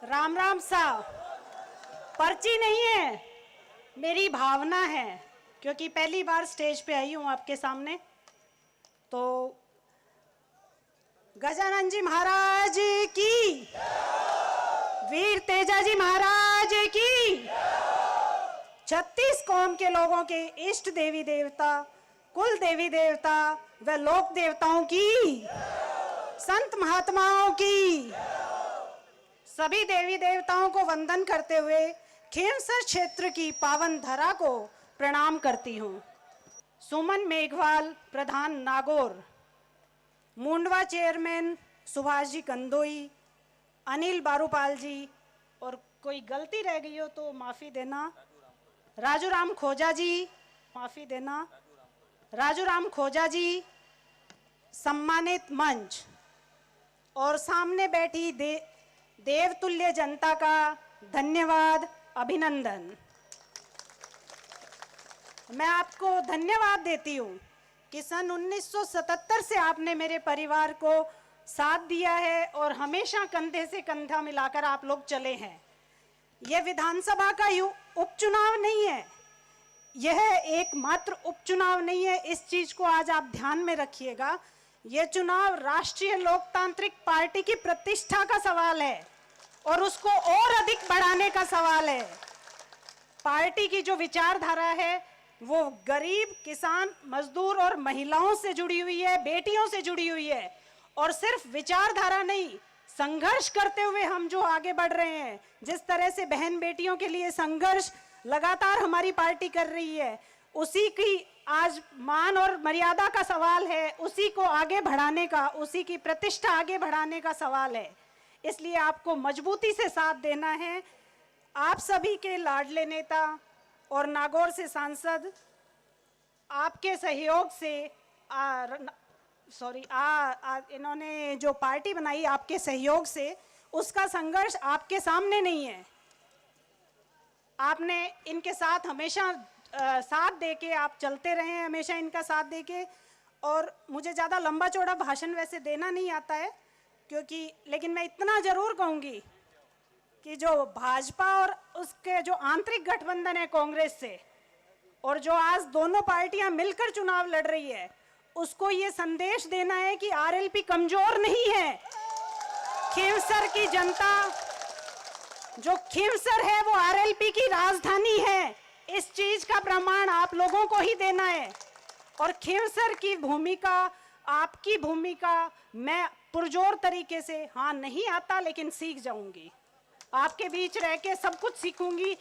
राम राम साहब, पर्ची नहीं है, मेरी भावना है, क्योंकि पहली बार स्टेज पे आई हूं आपके सामने। तो गजानन जी महाराज की, वीर तेजा जी महाराज की, 36 कौम के लोगों के इष्ट देवी देवता, कुल देवी देवता व लोक देवताओं की, संत महात्माओं की, सभी देवी देवताओं को वंदन करते हुए खींवसर क्षेत्र की पावन धरा को प्रणाम करती हूँ। सुमन मेघवाल, प्रधान नागौर, मुंडवा चेयरमैन सुभाष जी कंदोई, अनिल बारूपाल जी, और कोई गलती रह गई हो तो माफ़ी देना, राजू राम खोजा जी, माफ़ी देना, राजू राम खोजा जी, सम्मानित मंच और सामने बैठी देवतुल्य जनता का धन्यवाद, अभिनंदन। मैं आपको धन्यवाद देती हूँ कि सन 1977 से आपने मेरे परिवार को साथ दिया है और हमेशा कंधे से कंधा मिलाकर आप लोग चले हैं। यह विधानसभा का उपचुनाव नहीं है, यह एकमात्र उपचुनाव नहीं है, इस चीज को आज आप ध्यान में रखिएगा। यह चुनाव राष्ट्रीय लोकतांत्रिक पार्टी की प्रतिष्ठा का सवाल है और उसको और अधिक बढ़ाने का सवाल है। पार्टी की जो विचारधारा है वो गरीब, किसान, मजदूर और महिलाओं से जुड़ी हुई है, बेटियों से जुड़ी हुई है। और सिर्फ विचारधारा नहीं, संघर्ष करते हुए हम जो आगे बढ़ रहे हैं, जिस तरह से बहन बेटियों के लिए संघर्ष लगातार हमारी पार्टी कर रही है, उसी की आज मान और मर्यादा का सवाल है, उसी को आगे बढ़ाने का, उसी की प्रतिष्ठा आगे बढ़ाने का सवाल है। इसलिए आपको मजबूती से साथ देना है। आप सभी के लाडले नेता और नागौर से सांसद, आपके सहयोग से इन्होंने जो पार्टी बनाई आपके सहयोग से, उसका संघर्ष आपके सामने नहीं है। आपने इनके साथ हमेशा साथ देके आप चलते रहे हैं, हमेशा इनका साथ देके। और मुझे ज़्यादा लंबा चौड़ा भाषण वैसे देना नहीं आता है, लेकिन मैं इतना जरूर कहूँगी कि जो भाजपा और उसके जो आंतरिक गठबंधन है कांग्रेस से, और जो आज दोनों पार्टियां मिलकर चुनाव लड़ रही है, उसको ये संदेश देना है कि आरएलपी कमजोर नहीं है। खींवसर की जनता, जो खींवसर है वो आरएलपी की राजधानी है, इस चीज का प्रमाण आप लोगों को ही देना है। और खींवसर की भूमिका, आपकी भूमिका मैं पुरजोर तरीके से, हाँ नहीं आता लेकिन सीख जाऊंगी, आपके बीच रह के सब कुछ सीखूंगी।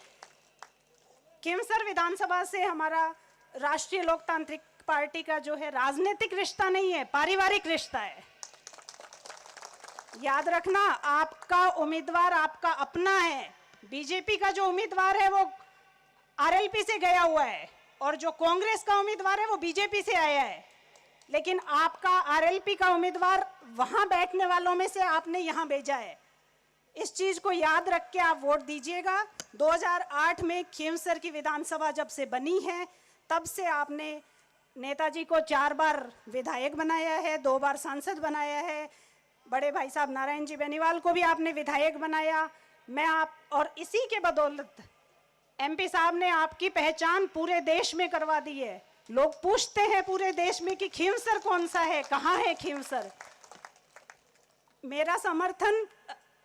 खींवसर विधानसभा से हमारा राष्ट्रीय लोकतांत्रिक पार्टी का जो है राजनीतिक रिश्ता नहीं है, पारिवारिक रिश्ता है। याद रखना, आपका उम्मीदवार आपका अपना है। बीजेपी का जो उम्मीदवार है वो आरएलपी से गया हुआ है, और जो कांग्रेस का उम्मीदवार है वो बीजेपी से आया है। लेकिन आपका आरएलपी का उम्मीदवार वहां बैठने वालों में से आपने यहां भेजा है। इस चीज को याद रख के आप वोट दीजिएगा। 2008 में खींवसर की विधानसभा जब से बनी है, तब से आपने नेताजी को 4 बार विधायक बनाया है, 2 बार सांसद बनाया है। बड़े भाई साहब नारायण जी बेनीवाल को भी आपने विधायक बनाया। और इसी के बदौलत एमपी साहब ने आपकी पहचान पूरे देश में करवा दी है। लोग पूछते हैं पूरे देश में कि खींवसर कौन सा है, कहाँ है खींवसर। मेरा समर्थन,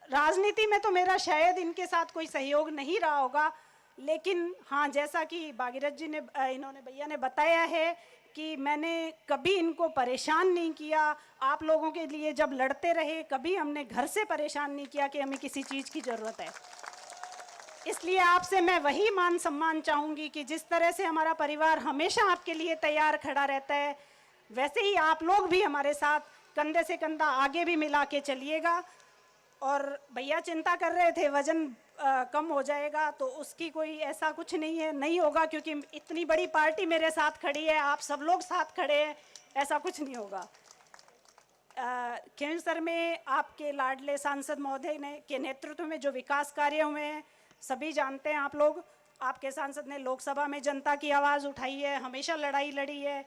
राजनीति में तो मेरा शायद इनके साथ कोई सहयोग नहीं रहा होगा, लेकिन हाँ, जैसा कि भागीरथ जी ने, इन्होंने भैया ने बताया है कि मैंने कभी इनको परेशान नहीं किया। आप लोगों के लिए जब लड़ते रहे, कभी हमने घर से परेशान नहीं किया कि हमें किसी चीज़ की ज़रूरत है। इसलिए आपसे मैं वही मान सम्मान चाहूँगी कि जिस तरह से हमारा परिवार हमेशा आपके लिए तैयार खड़ा रहता है, वैसे ही आप लोग भी हमारे साथ कंधे से कंधा आगे भी मिला के चलिएगा। और भैया चिंता कर रहे थे वजन कम हो जाएगा, तो उसकी कोई ऐसा कुछ नहीं है, नहीं होगा, क्योंकि इतनी बड़ी पार्टी मेरे साथ खड़ी है, आप सब लोग साथ खड़े हैं, ऐसा कुछ नहीं होगा। खींवसर में आपके लाडले सांसद महोदय के नेतृत्व में जो विकास कार्य हुए हैं, सभी जानते हैं आप लोग। आपके सांसद ने लोकसभा में जनता की आवाज़ उठाई है, हमेशा लड़ाई लड़ी है।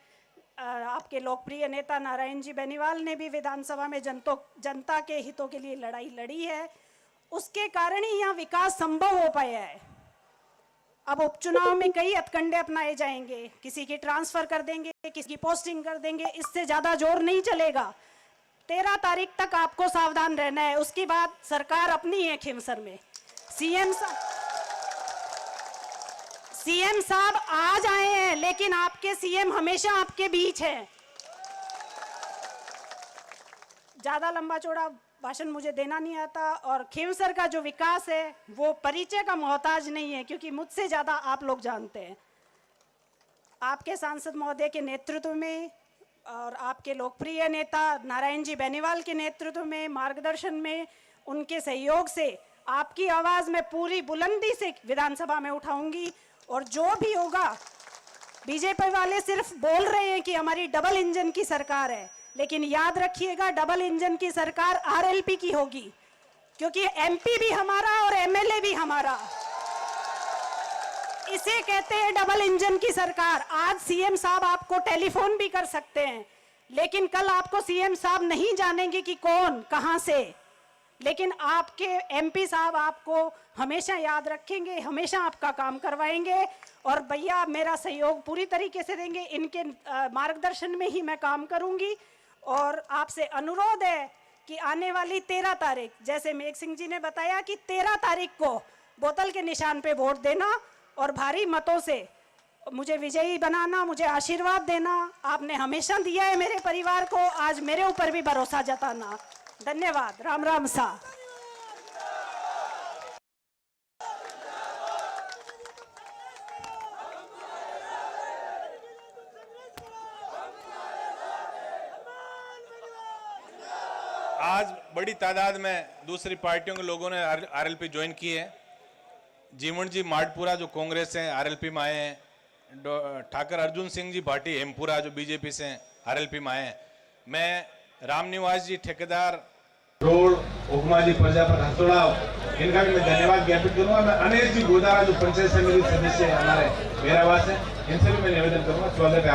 आपके लोकप्रिय नेता नारायण जी बेनीवाल ने भी विधानसभा में जनता के हितों के लिए लड़ाई लड़ी है। उसके कारण ही यहाँ विकास संभव हो पाया है। अब उपचुनाव में कई हथकंडे अपनाए जाएंगे, किसी की ट्रांसफर कर देंगे, किसी की पोस्टिंग कर देंगे, इससे ज्यादा जोर नहीं चलेगा। 13 तारीख तक आपको सावधान रहना है, उसके बाद सरकार अपनी है खींवसर में। सीएम साहब आज आए हैं, लेकिन आपके सीएम हमेशा आपके बीच है। ज्यादा लंबा चौड़ा भाषण मुझे देना नहीं आता, और खींवसर का जो विकास है वो परिचय का मोहताज नहीं है, क्योंकि मुझसे ज्यादा आप लोग जानते हैं। आपके सांसद महोदय के नेतृत्व में और आपके लोकप्रिय नेता नारायण जी बेनीवाल के नेतृत्व में, मार्गदर्शन में, उनके सहयोग से आपकी आवाज में पूरी बुलंदी से विधानसभा में उठाऊंगी। और जो भी होगा, बीजेपी वाले सिर्फ बोल रहे हैं कि हमारी डबल इंजन की सरकार है, लेकिन याद रखिएगा डबल इंजन की सरकार आरएलपी की होगी, क्योंकि एमपी भी हमारा और एमएलए भी हमारा। इसे कहते हैं डबल इंजन की सरकार। आज सीएम साहब आपको टेलीफोन भी कर सकते हैं, लेकिन कल आपको सीएम साहब नहीं जानेंगे कि कौन कहां से, लेकिन आपके एमपी साहब आपको हमेशा याद रखेंगे, हमेशा आपका काम करवाएंगे। और भैया मेरा सहयोग पूरी तरीके से देंगे, इनके मार्गदर्शन में ही मैं काम करूंगी। और आपसे अनुरोध है कि आने वाली 13 तारीख, जैसे मेघ सिंह जी ने बताया कि 13 तारीख को बोतल के निशान पे वोट देना और भारी मतों से मुझे विजयी बनाना, मुझे आशीर्वाद देना। आपने हमेशा दिया है मेरे परिवार को, आज मेरे ऊपर भी भरोसा जताना। धन्यवाद। राम राम सा। आज बड़ी तादाद में दूसरी पार्टियों के लोगों ने आरएलपी ज्वाइन की है। जीवन जी माडपुरा जो कांग्रेस है आरएलपी में आए हैं। ठाकर अर्जुन सिंह जी भाटी हेमपुरा जो बीजेपी से आरएलपी में आए हैं। मैं रामनिवास जी ठेकेदार रोड, उगमा जी प्रजापति हथोड़ा, इनका भी मैं धन्यवाद ज्ञापित करूंगा। मैं अनेक जी गोदारा जो पंचायत समिति सदस्य हमारे मेरावास है, इनसे भी मैं निवेदन करूंगा। स्वागत है।